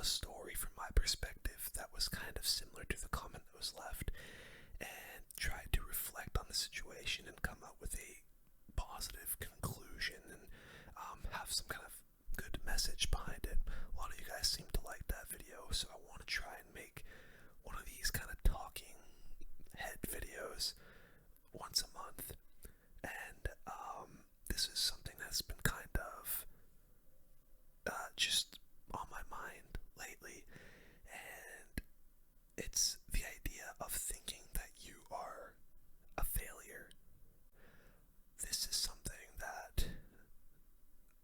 a story from my perspective that was kind of similar to the comment that was left, and tried to reflect on the situation and come up with a positive conclusion and have some kind of good message behind it. A lot of you guys seem to like that video, so I want to try and make one of these kind of talking head videos once a month. And this is something that's been kind of just on my mind lately, and it's the idea of thinking that you are a failure. This is something that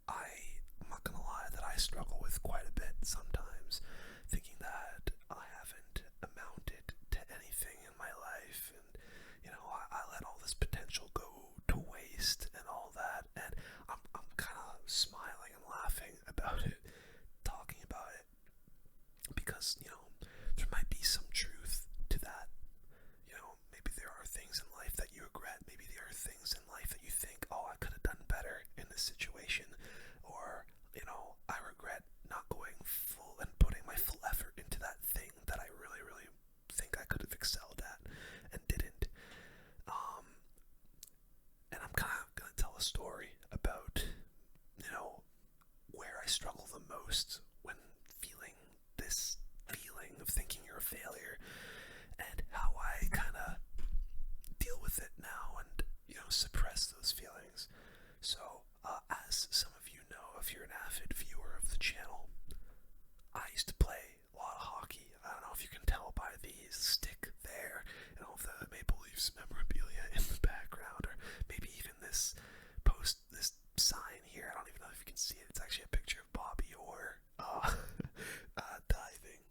I'm not gonna lie, that I struggle with quite a bit sometimes, thinking that I haven't amounted to anything in my life, and I let all this potential go to waste and all that, and I'm kind of smiling and laughing about it, talking about it, because there might be some truth to that. Maybe there are things in life that you regret. Maybe there are things in life that you think, oh, I could have done better in this situation, or I regret not going full and putting my full effort into that thing that I really, really think I could have excelled at and didn't. And I'm kind of gonna tell a story about where I struggle the most when feeling this feeling of thinking you're a failure, and how I kind of deal with it now and suppress those feelings. So as some of you know, if you're an avid viewer of the channel, I used to play a lot of hockey. I don't know if you can tell by the stick there and all the Maple Leafs memorabilia in the background, or maybe even this sign here. I don't even know if you can see it. It's actually a picture of Bobby Orr diving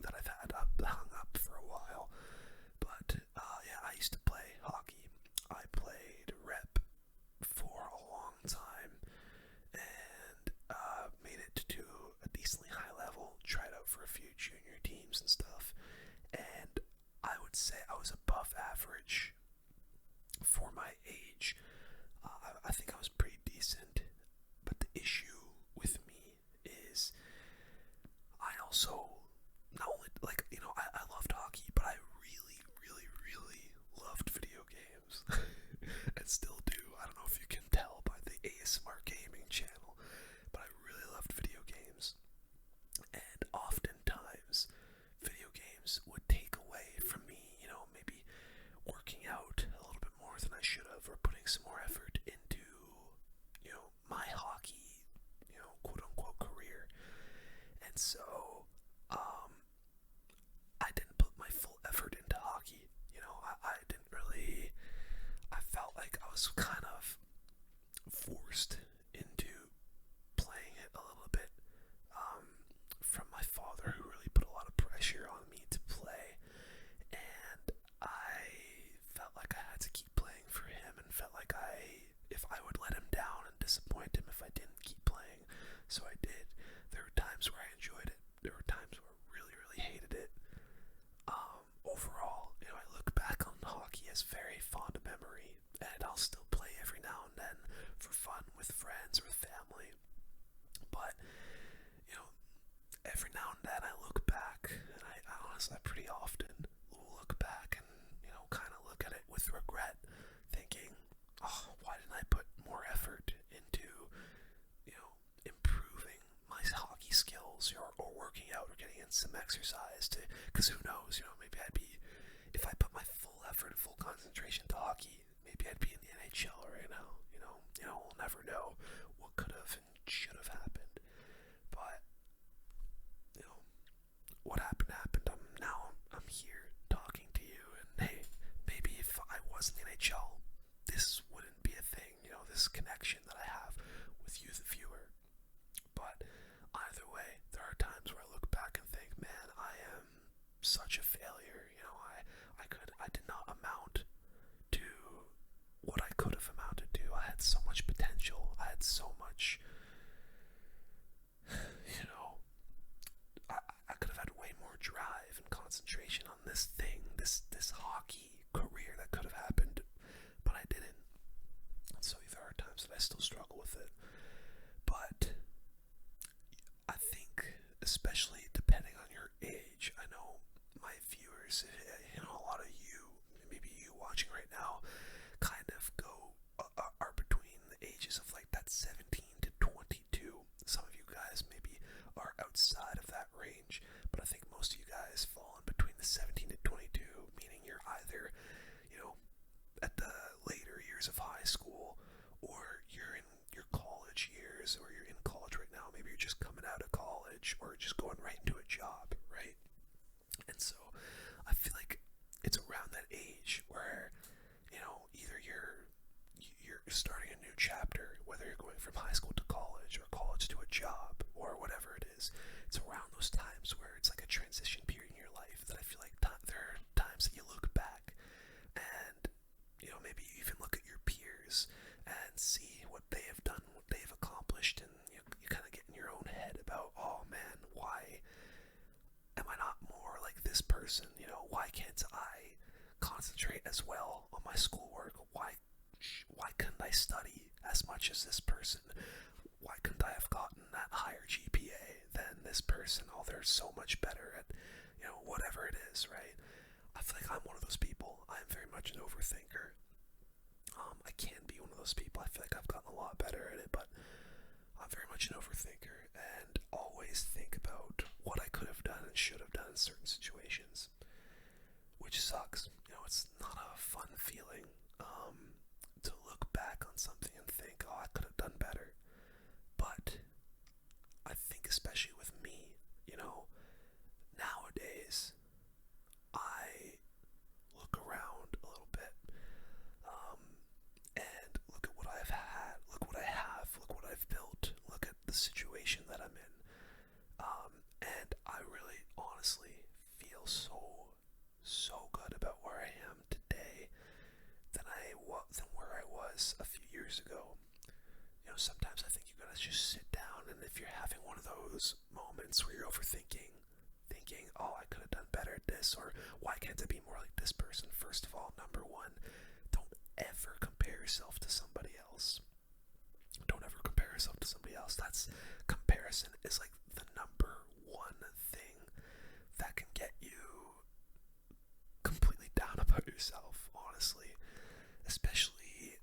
that I've had hung up for a while. But yeah, I used to play hockey. I played rep for a long time, and made it to a decently high level, tried out for a few junior teams and stuff, and I would say I was above average for my age. I think I was pretty decent, but the issue with me is I also not only I loved hockey, but I really, really, really loved video games and still do. I don't know if you can tell by the ASMR gaming channel, but I really loved video games, and oftentimes video games would take away from me, maybe working out a little bit more than I should have, or putting some more effort into my hockey quote unquote career. And so I didn't put my full effort into hockey. I didn't really, I felt like I was kind of forced into playing it a little bit from my father, who really put a lot of pressure on me to play, and I felt like I had to keep playing for him, and felt like if I would let him down and disappoint him if I didn't keep playing. So I did. There were times where I enjoyed it. There were times where I really, really hated it. Overall, I look back on hockey as very fond memory, and I'll still play every now and then for fun with friends or with family. But, every now and then I look back, and I honestly, pretty often will look back and, kind of look at it with regret, thinking, oh, why didn't I put more effort into, improving my hockey skills, or working out, or getting in some exercise because who knows, maybe if I put my full effort and full concentration to hockey, maybe I'd be in the NHL right now. We'll never know what could have and should have happened. But what happened. I'm here talking to you, and hey, maybe if I was in the NHL, this wouldn't be a thing. This connection that I have with you, the viewer. But either way, there are times where I look back and think, man, I am such a failure. I did not amount to what I could have amounted to. I had so much potential. I had so much, I could have had way more drive and concentration on this thing, this hockey career that could have happened, but I didn't. So there are times that I still struggle with it. But I think, especially depending age. I know my viewers, a lot of you, maybe you watching right now, kind of are between the ages of like that 17 to 22. Some of you guys maybe are outside of that range, but I think most of you guys fall in between the 17 to 22, meaning you're either, at the later years of high school, or you're in your college years, or you're in college right now. Maybe you're just coming out of college, or just going right into a job, right? And so I feel like it's around that age where, either you're starting a new chapter, whether you're going from high school to college, or college to a job, or whatever it is. It's around those times where it's like a transition period in your life that I feel like there are times that you look back and, maybe you even look at your peers and see what they have done, what they've accomplished, and you kind of get in your own head about, oh man, why am I not more like this person? Why can't I concentrate as well on my schoolwork? Why couldn't I study as much as this person? Why couldn't I have gotten that higher GPA than this person? Oh, they're so much better at, whatever it is, right? I feel like I'm one of those people. I'm very much an overthinker. I can be one of those people. I feel like I've gotten a lot better at it, but I'm very much an overthinker and always think about what I could have done and should have done in certain situations, which sucks. It's not a fun feeling to look back on something and think, oh, I could have done better. But I think especially with me, nowadays, I look around a little bit and look at what I've had, look what I have, look what I've built, look at the situation that I'm in. And I really honestly feel so good about where I am today than where I was a few years ago. Sometimes I think you gotta just sit down, and if you're having one of those moments where you're overthinking, thinking, oh, I could have done better at this, or why can't I be more like this person? First of all, number one, don't ever compare yourself to somebody else. Don't ever compare yourself to somebody else. Comparison is like the number one thing that can get you completely down about yourself, honestly. Especially,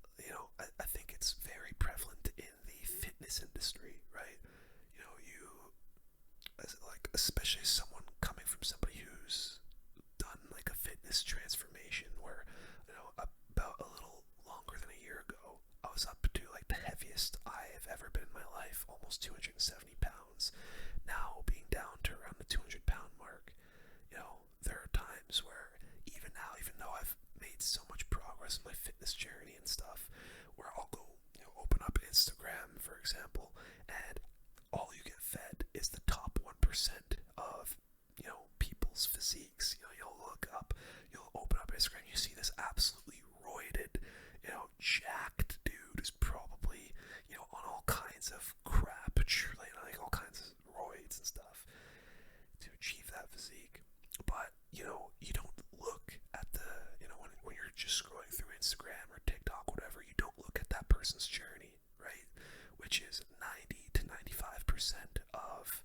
I think it's very prevalent in the fitness industry, right? Especially someone coming from somebody who's done like a fitness transformation where, about a little longer than a year ago, I was up to like the heaviest I've ever been in my life, almost 270 pounds. Now being down to around the 200-pound mark, there are times where even now, even though I've made so much progress in my fitness journey and stuff, where I'll go, open up Instagram, for example, and all you get fed is the top 1% of, people's physiques. You'll open up Instagram, you see this absolutely roided, jacked dude who's probably, on all kinds of crap, like all kinds of roids and stuff to achieve that physique. But, you don't look at the, when you're just scrolling through Instagram or TikTok, whatever, you don't look at that person's journey, right? Which is 90 to 95% of,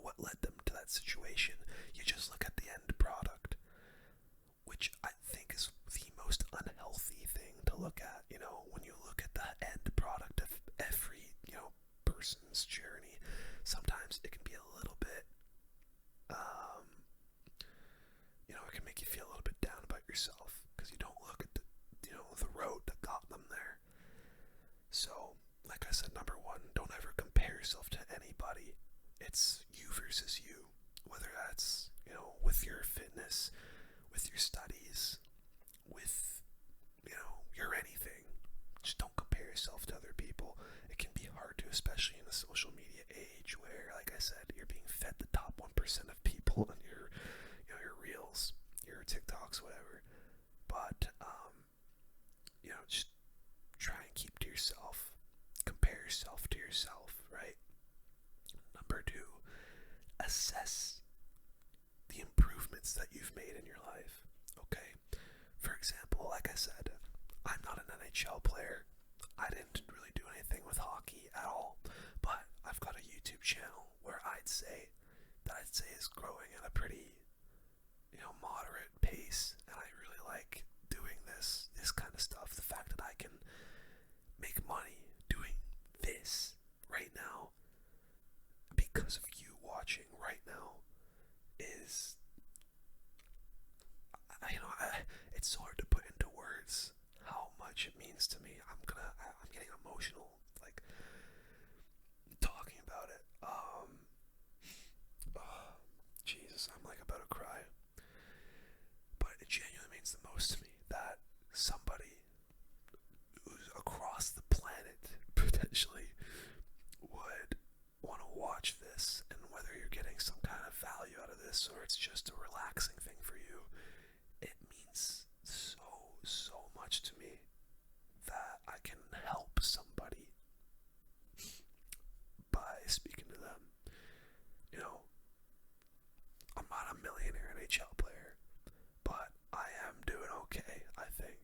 what led them to that situation. You just look at the end product, which I think is the most unhealthy thing to look at. When you look at the end product of every, person's journey, sometimes it can be a little bit, it can make you feel a little bit down about yourself because you don't look at the, the road that got them there. So, like I said, number one, don't ever compare yourself to anybody. It's you versus you, whether that's, with your fitness, with your studies, with, your anything. Just don't compare yourself to other people. It can be hard to, especially in a social media age where, like I said, you're being fed the top 1% of people on your, your reels, your TikToks, whatever. But, just try and keep to yourself. Compare yourself to yourself, right? Number two, assess the improvements that you've made in your life, okay? For example, like I said, I'm not an NHL player. I didn't really do anything with hockey at all, but I've got a YouTube channel where I'd say is is growing at a pretty, moderate pace, and I really like doing this kind of stuff. The fact that I can make money doing this right now because of you watching right now is, it's so hard to put into words how much it means to me. I'm getting emotional, like, talking about it. Jesus, I'm like about to cry. But it genuinely means the most to me that somebody who's across the planet potentially would want to watch this, and whether you're getting some kind of value out of this or it's just a relaxing thing for you, it means so much to me that I can help somebody by speaking to them. I'm not a millionaire NHL player, but I am doing okay, I think.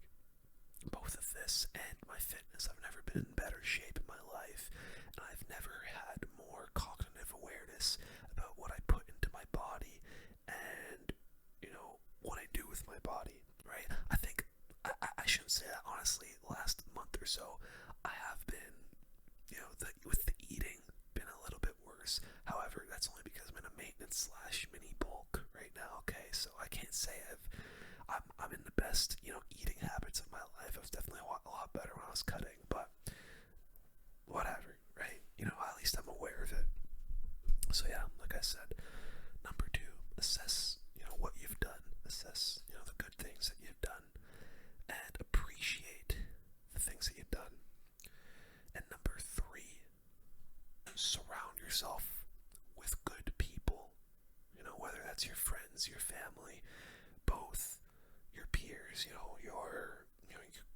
Both of this and my fitness, I've never been in better shape in my life, and I've never had more cognitive awareness about what I put into my body and, what I do with my body, right? I think, I shouldn't say that, honestly. The last month or so, I have been, with the eating, been a little bit worse. However, that's only because I'm in a maintenance / mini bulk right now, okay? So I can't say I'm in the best, eating habits of my life. I was definitely a lot better when I was cutting, but whatever, right? At least I'm aware of it. So yeah, like I said, number 2, assess, what you've done. Assess, the good things that you've done, and appreciate the things that you've done. And number 3, surround yourself with good people. Whether that's your friends, your family, both your peers, your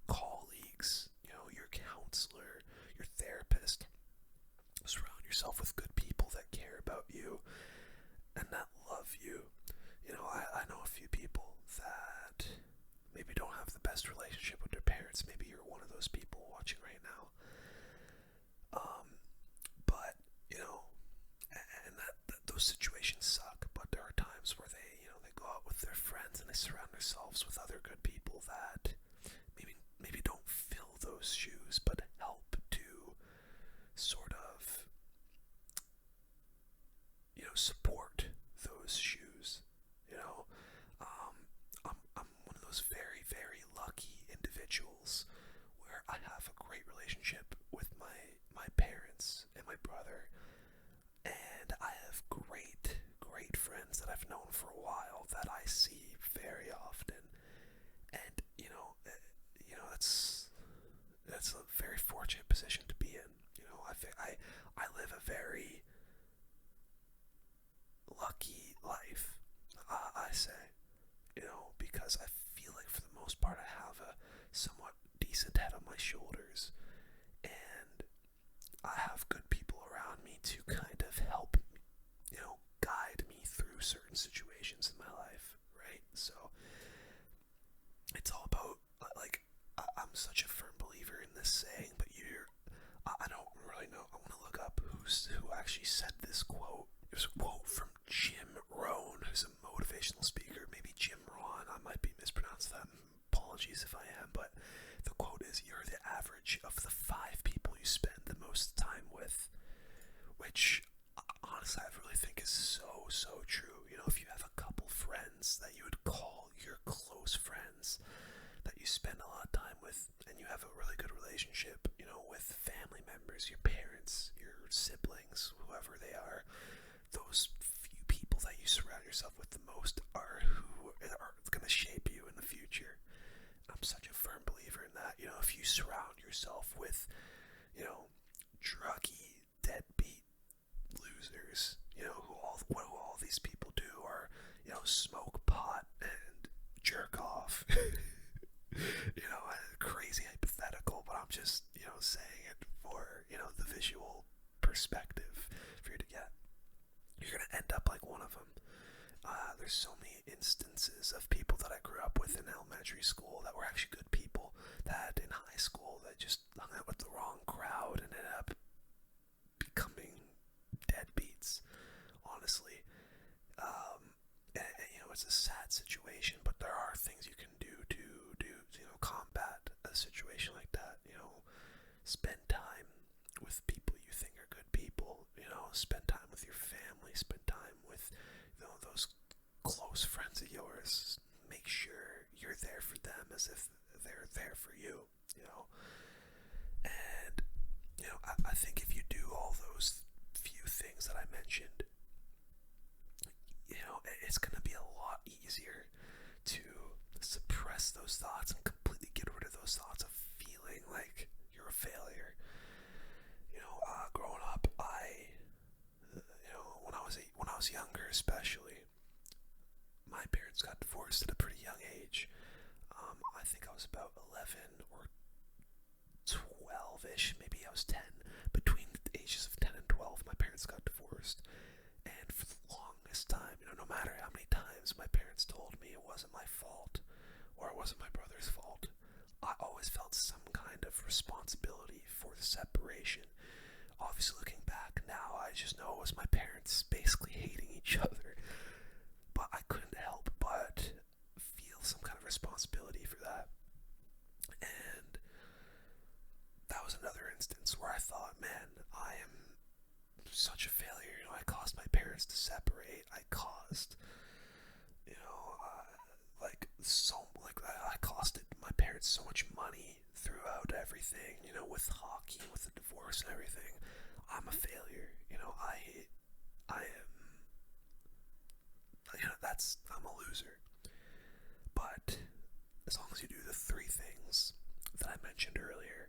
colleagues, your counselor, your therapist. Surround yourself with good people that care about you and that love you. I know a few people that maybe don't have the best relationship with their parents. Maybe you're one of those people watching right now. But, and those situations suck, but there are times where they go out with their friends and they surround themselves with other good people that maybe don't fill those shoes, but help to sort of, support those shoes. I'm one of those very, very lucky individuals where I have a great relationship with my parents and my brother, and I have great friends that I've known for a while that I see very often, and that's a very fortunate position to be in. I think I live a very lucky life, I say, because I feel like for the most part I have a somewhat decent head on my shoulders, and I have good people around me to kind of help, guide me through certain situations in my life, right? So it's all about, like, I'm such a firm believer in this saying, but I don't really know. I want to look up who actually said this quote. It was a quote from Jim Rohn, who's a motivational speaker. Maybe Jim Rohn. I might be mispronouncing that. Apologies if I am, but the quote is, "You're the average of the 5 people you spend the most time with," which honestly I really think is so true. If you have a couple friends that you would call your close friends that you spend a lot of time with, and you have a really good relationship, with family members, your parents, your siblings, whoever they are, those few people that you surround yourself with the most are who are going to shape you in the future. I'm such a firm believer in that. If you surround yourself with, druggy, deadbeat losers, what all these people do are, smoke pot and jerk off. Crazy hypothetical, but I'm just, saying it for, the visual perspective for you to get. You're going to end up like one of them. There's so many instances of people that I grew up with in elementary school that were actually good people, that in high school that just hung out with the wrong crowd and ended up becoming deadbeats, honestly. it's a sad situation, but there are things you can do to combat a situation like that. Spend time with people you think are good people. Spend time with your family. Spend time with those close friends of yours. Make sure you're there for them as if they're there for you. And I think if you do all those few things that I mentioned, it's going to be a lot easier to suppress those thoughts and completely get rid of those thoughts of feeling like you're a failure. Growing up, when I was younger, especially, my parents got divorced at a pretty young age. I think I was about 11 or 12-ish, maybe I was 10. Between the ages of 10 and 12, my parents got divorced. And for the longest time, no matter how many times my parents told me it wasn't my fault or it wasn't my brother's fault, I always felt some kind of responsibility for the separation. Obviously, looking back now, I just know it was my parents basically hating each other. But I couldn't help but feel some kind of responsibility for that. And that was another instance where I thought, man, I am such a failure. I caused my parents to separate. I caused, I costed my parents so much money throughout everything, with hockey, with the divorce and everything. I'm a failure. I am, I'm a loser. But as long as you do the three things that I mentioned earlier,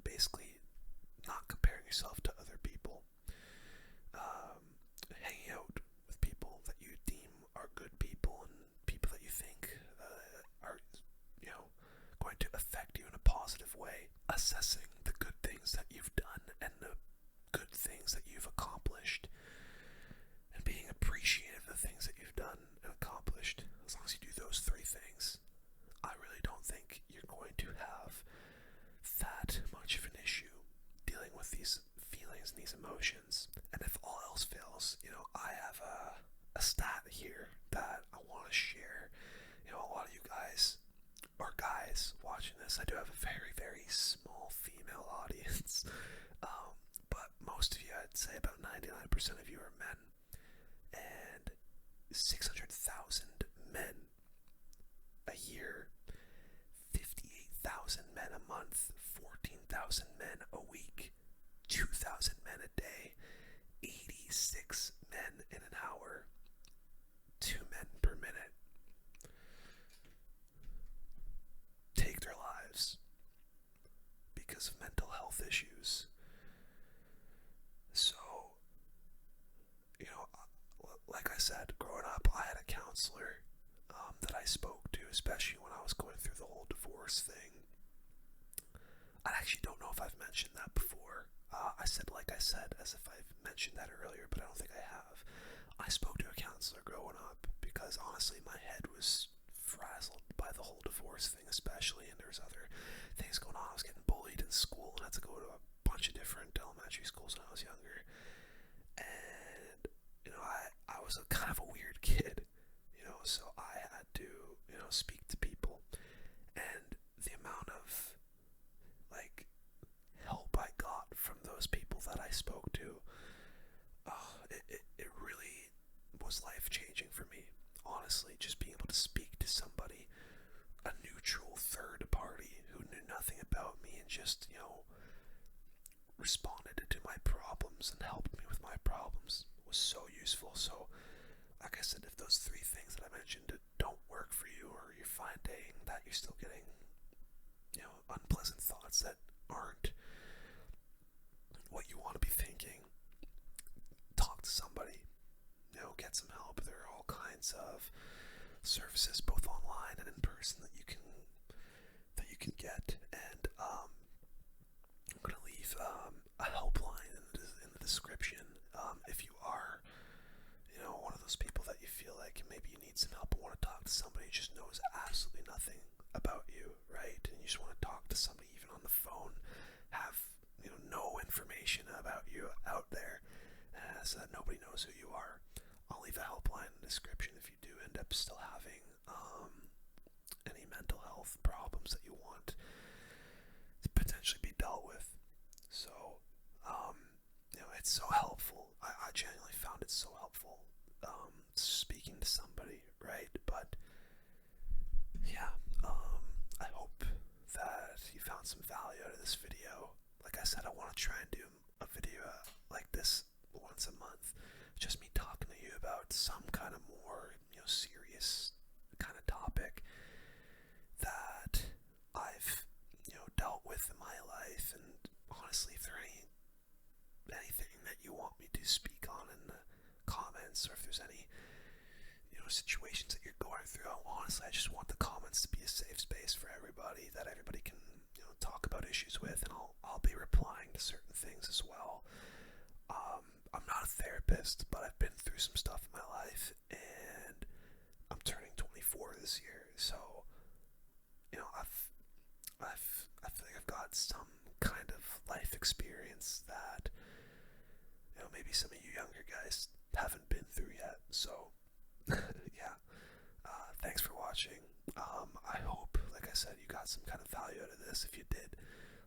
basically not comparing yourself to other people, hanging out with people that you deem are good people and people that you think are, going to affect you in a positive way, assessing the good things that you've done and the good things that you've accomplished, and being appreciative of the things that you've done and accomplished. As long as you do those three things, I really don't think you're going to have that much of an issue dealing with these feelings and these emotions. And if all else fails, I have a stat here that I want to share. A lot of you guys or guys watching this, I do have a very, very small female audience. But most of you, I'd say about 99% of you are men. And 600,000 men a year, 58,000 men a month, 14,000 men a week, 2,000 men a day, 86 men in an hour, 2 men per minute take their lives because of mental health issues. So, like I said, growing up, I had a counselor that I spoke to, especially when I was going through the whole divorce thing. I actually don't know if I've mentioned that before. I said as if I've mentioned that earlier, but I don't think I have. I spoke to a counselor growing up because honestly my head was frazzled by the whole divorce thing especially, and there's other things going on. I was getting bullied in school and had to go to a bunch of different elementary schools when I was younger. And, I was a kind of a weird kid, so I had to, speak to people. And the amount of, help I got from those people that I spoke to, it really was life-changing for me. Honestly, just being able to speak to somebody, a neutral third party who knew nothing about me and just, responded to my problems and helped me with my problems was so useful. So, like I said, if those three things that I mentioned don't work for you, or you're finding that you're still getting, unpleasant thoughts that aren't what you want to be thinking, talk to somebody, get some help. There are all kinds of services, both online and in person, that you can get. And I'm going to leave a helpline in the description. If you are, one of those people that you feel like maybe you need some help and want to talk to somebody who just knows absolutely nothing about you, right? And you just want to talk to somebody even on the phone, have no information about you out there, so that nobody knows who you are. I'll I'll leave a helpline in the description if you do end up still having any mental health problems that you want to potentially be dealt with. So, it's so helpful. I genuinely found it so helpful speaking to somebody, right? But yeah, I hope that you found some value out of this video. Like I said, I want to try and do a video like this once a month. Just me talking to you about some kind of more, serious kind of topic that I've, dealt with in my life. And honestly, if there's anything that you want me to speak on in the comments, or if there's any, situations that you're going through, honestly, I just want the comments to be a safe space for everybody, that everybody can, talk about issues with, and I'll be replying to certain things as well. I'm not a therapist, but I've been through some stuff in my life, and I'm turning 24 this year, so I feel like I've got some kind of life experience that maybe some of you younger guys haven't been through yet. So yeah, thanks for watching. I hope, like I said, you got some kind of value out of this. If you did,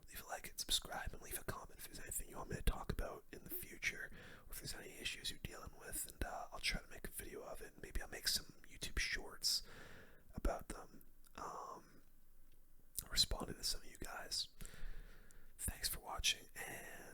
leave a like and subscribe, and leave a comment if there's anything you want me to talk about in the future, or if there's any issues you're dealing with, and I'll try to make a video of it. Maybe I'll make some YouTube shorts about them, responding to some of you guys. Thanks for watching, and